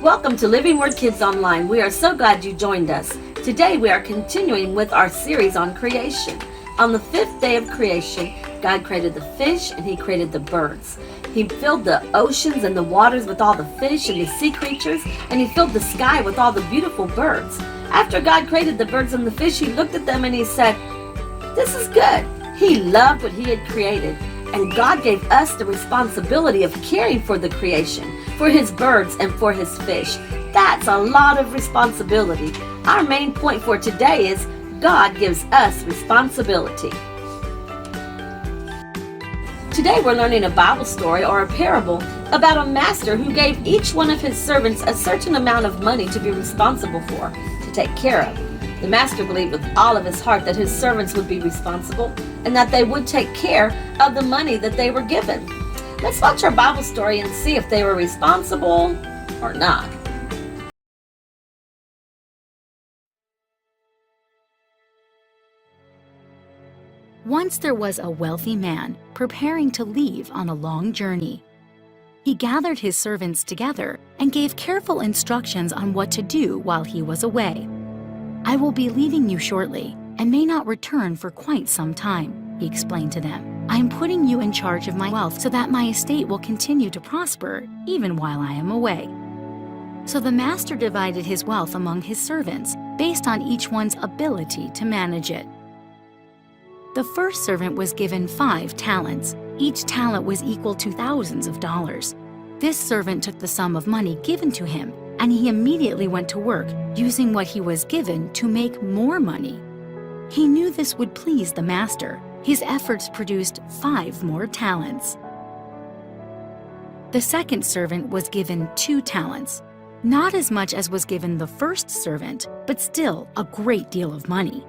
Welcome to Living Word Kids Online. We are so glad you joined us. Today we are continuing with our series on creation. On the fifth day of creation, God created the fish and He created the birds. He filled the oceans and the waters with all the fish and the sea creatures, and He filled the sky with all the beautiful birds. After God created the birds and the fish, He looked at them and He said, "This is good." He loved what He had created. And God gave us the responsibility of caring for the creation, for His birds and for His fish. That's a lot of responsibility. Our main point for today is God gives us responsibility. Today we're learning a Bible story or a parable about a master who gave each one of his servants a certain amount of money to be responsible for, to take care of. The master believed with all of his heart that his servants would be responsible and that they would take care of the money that they were given. Let's watch our Bible story and see if they were responsible or not. Once there was a wealthy man preparing to leave on a long journey. He gathered his servants together and gave careful instructions on what to do while he was away. "I will be leaving you shortly and may not return for quite some time," he explained to them. "I am putting you in charge of my wealth so that my estate will continue to prosper even while I am away." So the master divided his wealth among his servants based on each one's ability to manage it. The first servant was given 5 talents. Each talent was equal to thousands of dollars. This servant took the sum of money given to him, and he immediately went to work using what he was given to make more money. He knew this would please the master. His efforts produced 5 more talents. The second servant was given 2 talents. Not as much as was given the first servant, but still a great deal of money.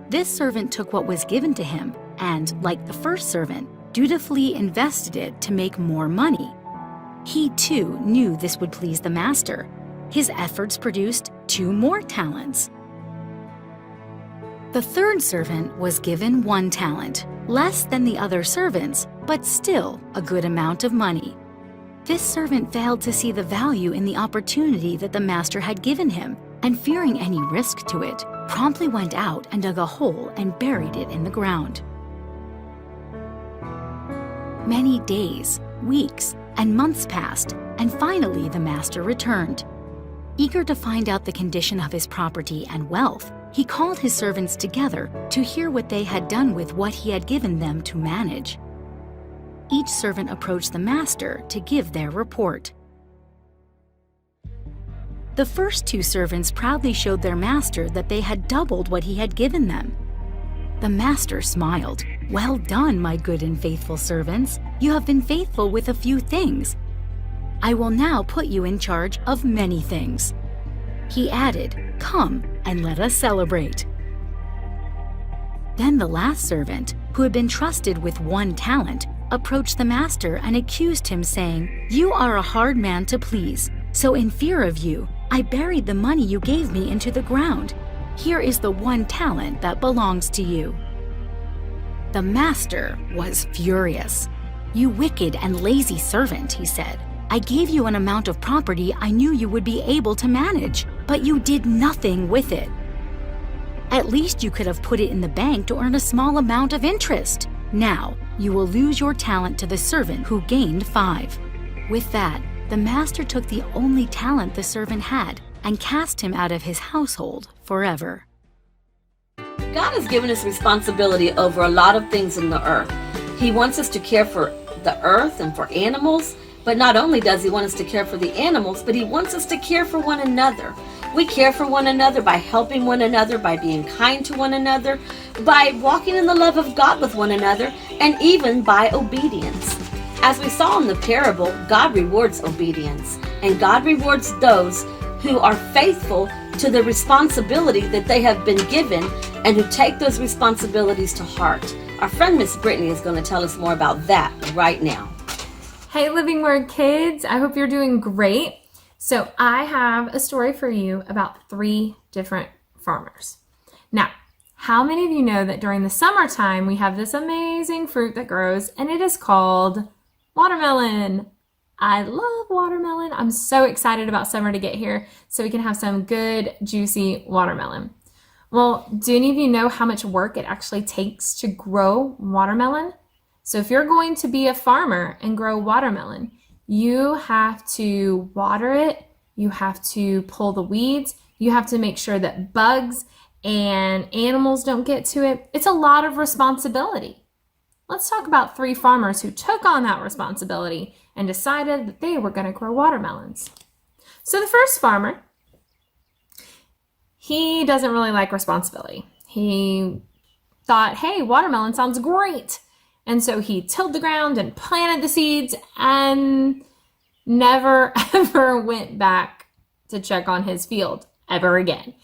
This servant took what was given to him and, like the first servant, dutifully invested it to make more money. He too knew this would please the master. His efforts produced 2 more talents. The third servant was given 1 talent, less than the other servants, but still a good amount of money. This servant failed to see the value in the opportunity that the master had given him, and fearing any risk to it, promptly went out and dug a hole and buried it in the ground. Many days, weeks, and months passed, and finally the master returned. Eager to find out the condition of his property and wealth, he called his servants together to hear what they had done with what he had given them to manage. Each servant approached the master to give their report. The first 2 servants proudly showed their master that they had doubled what he had given them. The master smiled. "Well done, my good and faithful servants. You have been faithful with a few things. I will now put you in charge of many things." He added, "Come and let us celebrate." Then the last servant, who had been trusted with 1 talent, approached the master and accused him, saying, "You are a hard man to please, so in fear of you, I buried the money you gave me into the ground. Here is the 1 talent that belongs to you." The master was furious. "You wicked and lazy servant," he said. "I gave you an amount of property I knew you would be able to manage, but you did nothing with it. At least you could have put it in the bank to earn a small amount of interest. Now, you will lose your talent to the servant who gained 5. With that, the master took the only talent the servant had and cast him out of his household forever. God has given us responsibility over a lot of things in the earth. He wants us to care for the earth and for animals, but not only does He want us to care for the animals, but He wants us to care for one another. We care for one another by helping one another, by being kind to one another, by walking in the love of God with one another, and even by obedience. As we saw in the parable, God rewards obedience, and God rewards those who are faithful to the responsibility that they have been given and who take those responsibilities to heart. Our friend Miss Brittany is going to tell us more about that right now. Hey Living Word kids, I hope you're doing great. So I have a story for you about 3 different farmers. Now, how many of you know that during the summertime we have this amazing fruit that grows and it is called watermelon? I love watermelon. I'm so excited about summer to get here so we can have some good, juicy watermelon. Well, do any of you know how much work it actually takes to grow watermelon? So if you're going to be a farmer and grow watermelon, you have to water it, you have to pull the weeds, you have to make sure that bugs and animals don't get to it. It's a lot of responsibility. Let's talk about 3 farmers who took on that responsibility and decided that they were going to grow watermelons. So the first farmer, he doesn't really like responsibility. He thought, hey, watermelon sounds great. And so he tilled the ground and planted the seeds and never, ever went back to check on his field ever again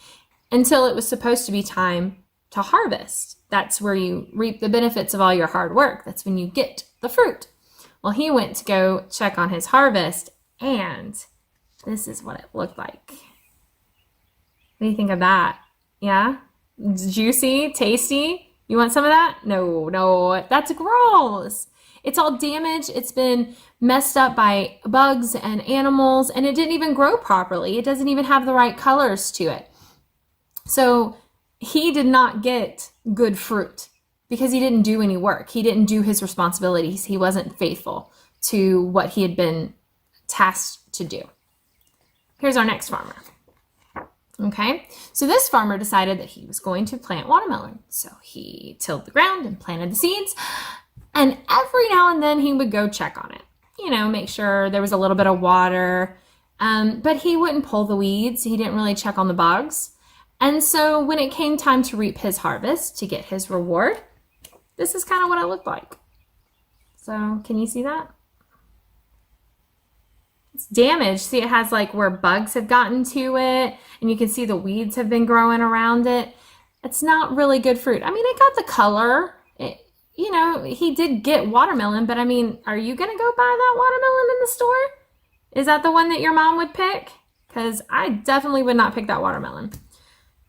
until it was supposed to be time to harvest. That's where you reap the benefits of all your hard work. That's when you get the fruit. Well, he went to go check on his harvest, and this is what it looked like. What do you think of that? Yeah? Juicy? Tasty? You want some of that? No, that's gross. It's all damaged. It's been messed up by bugs and animals, and it didn't even grow properly. It doesn't even have the right colors to it. So he did not get good fruit because he didn't do any work. He didn't do his responsibilities. He wasn't faithful to what he had been tasked to do. Here's our next farmer. Okay, so this farmer decided that he was going to plant watermelon. So he tilled the ground and planted the seeds, and every now and then he would go check on it. Make sure there was a little bit of water, but he wouldn't pull the weeds. He didn't really check on the bugs. And so when it came time to reap his harvest, to get his reward, this is kind of what it looked like. So can you see that? It's damaged. See, it has like where bugs have gotten to it, and you can see the weeds have been growing around it. It's not really good fruit. I mean, it got the color. He did get watermelon, but I mean, are you going to go buy that watermelon in the store? Is that the one that your mom would pick? Because I definitely would not pick that watermelon.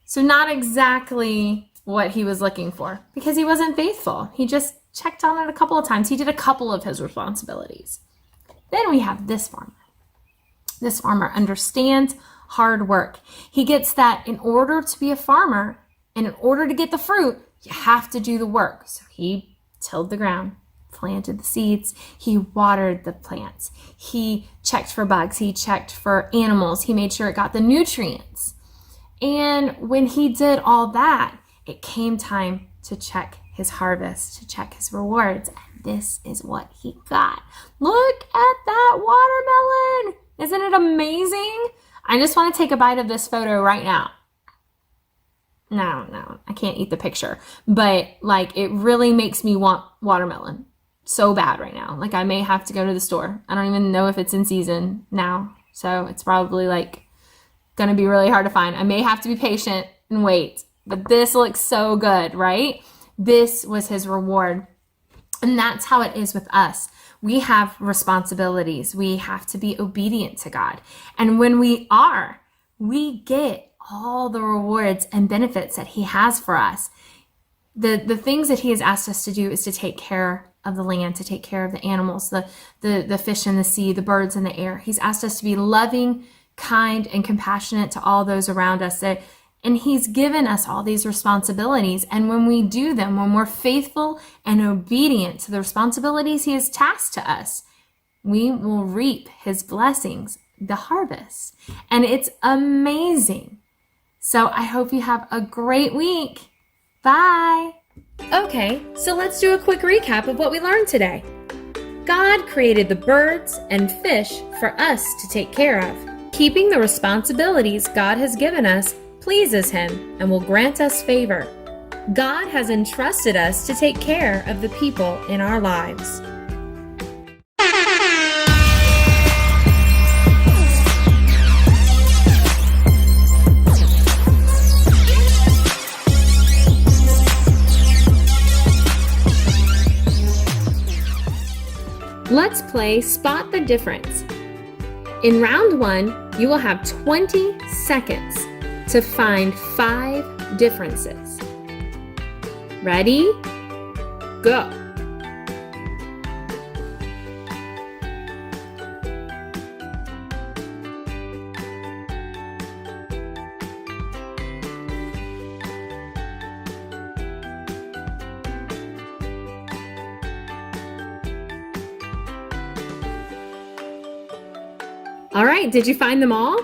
So not exactly what he was looking for because he wasn't faithful. He just checked on it a couple of times. He did a couple of his responsibilities. Then we have this farmer. This farmer understands hard work. He gets that in order to be a farmer and in order to get the fruit, you have to do the work. So he tilled the ground, planted the seeds, he watered the plants, he checked for bugs, he checked for animals, he made sure it got the nutrients. And when he did all that, it came time to check his harvest, to check his rewards. And this is what he got. Look at that watermelon. Isn't it amazing? I just want to take a bite of this photo right now. No, I can't eat the picture. But it really makes me want watermelon so bad right now. I may have to go to the store. I don't even know if it's in season now. So it's probably going to be really hard to find. I may have to be patient and wait. But this looks so good, right? This was his reward. And that's how it is with us. We have responsibilities. We have to be obedient to God. And when we are, we get all the rewards and benefits that he has for us. The things that he has asked us to do is to take care of the land, to take care of the animals, the fish in the sea, the birds in the air. He's asked us to be loving, kind, and compassionate to all those around us. And he's given us all these responsibilities. And when we do them, when we're faithful and obedient to the responsibilities he has tasked to us, we will reap his blessings, the harvest. And it's amazing. So I hope you have a great week. Bye. Okay, so let's do a quick recap of what we learned today. God created the birds and fish for us to take care of. Keeping the responsibilities God has given us pleases him and will grant us favor. God has entrusted us to take care of the people in our lives. Let's play Spot the Difference. In round 1, you will have 20 seconds to find 5 differences. Ready? Go. All right, did you find them all?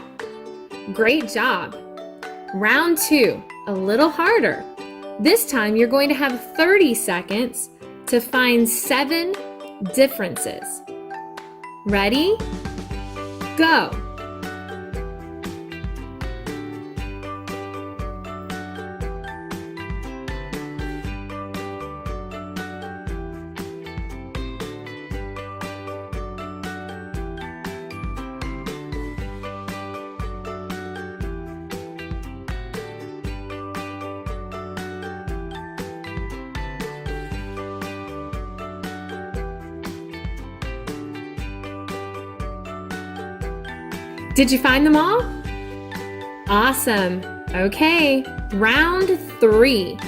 Great job. Round 2, a little harder. This time you're going to have 30 seconds to find 7 differences. Ready? Go. Did you find them all? Awesome. Okay, round 3.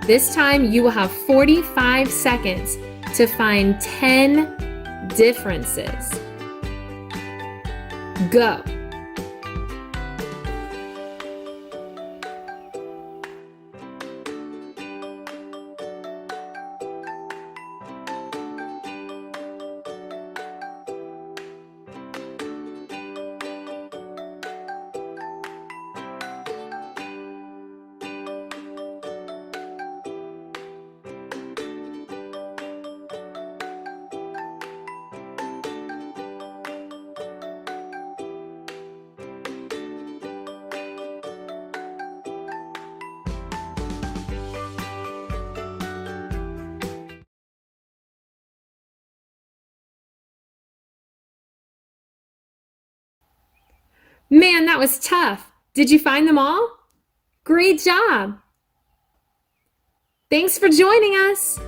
This time you will have 45 seconds to find 10 differences. Go. Man, that was tough. Did you find them all? Great job. Thanks for joining us.